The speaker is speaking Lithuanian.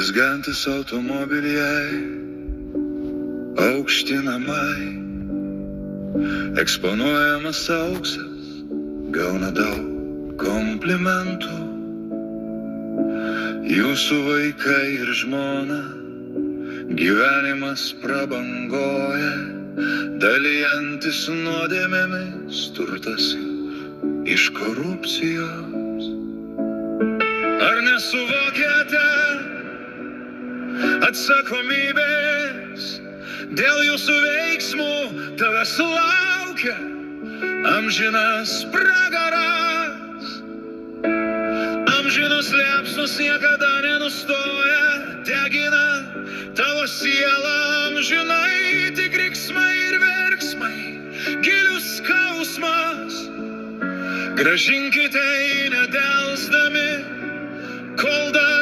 blizgantis automobiliai, aukšti namai, eksponuojamas auksas, gauna daug komplimentų. Jūsų vaikai ir žmona, gyvenimas prabangoja, dalijantis nuodėmėmis, turtas iš korupcijos. Ar nesuvokėte atsakomybės dėl jūsų veiksmų? Tavęs laukia amžinas pragaras. Amžinos liepsnos niekada nenustoja, degina tavo sielą amžinai, tik riksmai ir verksmai, gilius skausmas. Grąžinkite jį nedelsdami, kol dar